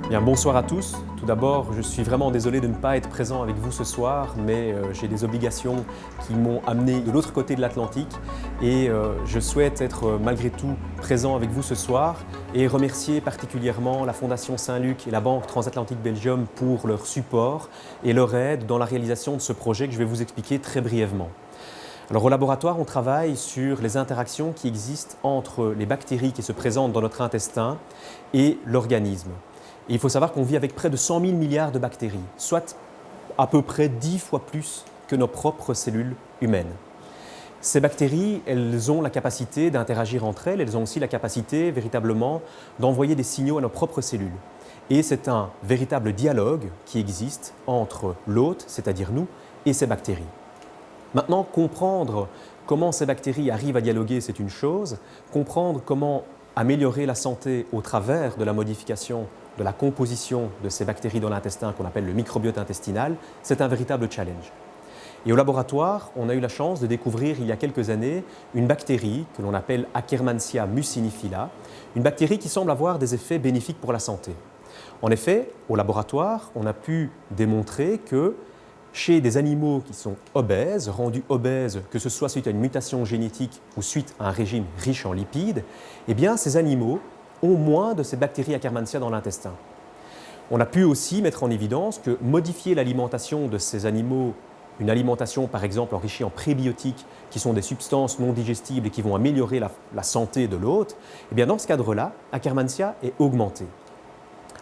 Bien, bonsoir à tous. Tout d'abord, je suis vraiment désolé de ne pas être présent avec vous ce soir, mais j'ai des obligations qui m'ont amené de l'autre côté de l'Atlantique et je souhaite être malgré tout présent avec vous ce soir et remercier particulièrement la Fondation Saint-Luc et la Banque Transatlantique Belgium pour leur support et leur aide dans la réalisation de ce projet que je vais vous expliquer très brièvement. Alors au laboratoire, on travaille sur les interactions qui existent entre les bactéries qui se présentent dans notre intestin et l'organisme. Et il faut savoir qu'on vit avec près de 100 000 milliards de bactéries, soit à peu près 10 fois plus que nos propres cellules humaines. Ces bactéries, elles ont la capacité d'interagir entre elles, elles ont aussi la capacité véritablement d'envoyer des signaux à nos propres cellules. Et c'est un véritable dialogue qui existe entre l'hôte, c'est-à-dire nous, et ces bactéries. Maintenant, comprendre comment ces bactéries arrivent à dialoguer, c'est une chose. Comprendre comment améliorer la santé au travers de la modification de la composition de ces bactéries dans l'intestin qu'on appelle le microbiote intestinal, c'est un véritable challenge. Et au laboratoire, on a eu la chance de découvrir il y a quelques années une bactérie que l'on appelle Akkermansia muciniphylla, une bactérie qui semble avoir des effets bénéfiques pour la santé. En effet, au laboratoire, on a pu démontrer que chez des animaux qui sont obèses, rendus obèses, que ce soit suite à une mutation génétique ou suite à un régime riche en lipides, eh bien ces animaux ont moins de ces bactéries Akkermansia dans l'intestin. On a pu aussi mettre en évidence que modifier l'alimentation de ces animaux, une alimentation par exemple enrichie en prébiotiques, qui sont des substances non digestibles et qui vont améliorer la santé de l'hôte, eh bien dans ce cadre-là, Akkermansia est augmentée.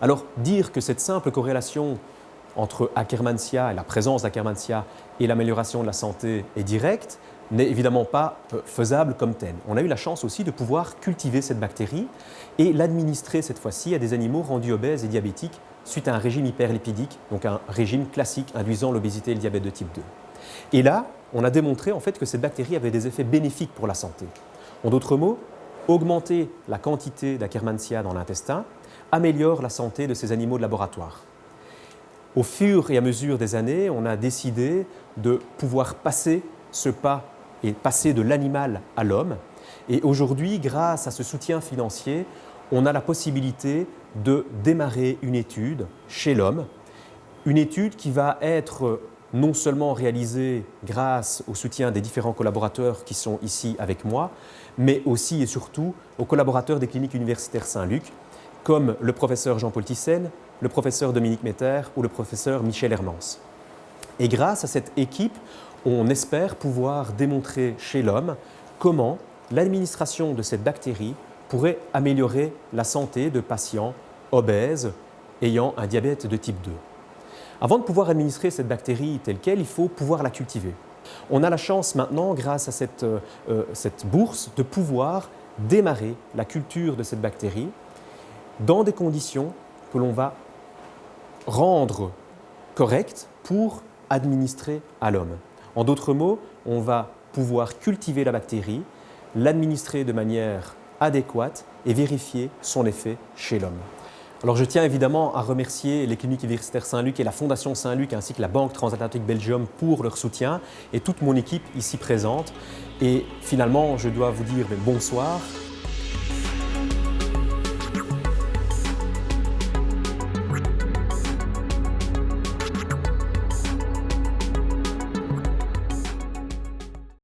Alors dire que cette simple corrélation entre Akkermansia et la présence d'Akkermansia et l'amélioration de la santé est directe, n'est évidemment pas faisable comme telle. On a eu la chance aussi de pouvoir cultiver cette bactérie et l'administrer cette fois-ci à des animaux rendus obèses et diabétiques suite à un régime hyperlipidique, donc un régime classique induisant l'obésité et le diabète de type 2. Et là, on a démontré en fait que cette bactérie avait des effets bénéfiques pour la santé. En d'autres mots, augmenter la quantité d'Akkermansia dans l'intestin améliore la santé de ces animaux de laboratoire. Au fur et à mesure des années, on a décidé de pouvoir passer ce pas et passer de l'animal à l'homme. Et aujourd'hui, grâce à ce soutien financier, on a la possibilité de démarrer une étude chez l'homme, une étude qui va être non seulement réalisée grâce au soutien des différents collaborateurs qui sont ici avec moi, mais aussi et surtout aux collaborateurs des cliniques universitaires Saint-Luc, comme le professeur Jean-Paul Thyssen, le professeur Dominique Metter ou le professeur Michel Hermans. Et grâce à cette équipe, on espère pouvoir démontrer chez l'homme comment l'administration de cette bactérie pourrait améliorer la santé de patients obèses ayant un diabète de type 2. Avant de pouvoir administrer cette bactérie telle qu'elle, il faut pouvoir la cultiver. On a la chance maintenant, grâce à cette bourse, de pouvoir démarrer la culture de cette bactérie dans des conditions que l'on va rendre correctes pour administrer à l'homme. En d'autres mots, on va pouvoir cultiver la bactérie, l'administrer de manière adéquate et vérifier son effet chez l'homme. Alors je tiens évidemment à remercier les cliniques universitaires Saint-Luc et la Fondation Saint-Luc ainsi que la Banque Transatlantique Belgium pour leur soutien et toute mon équipe ici présente. Et finalement, je dois vous dire bonsoir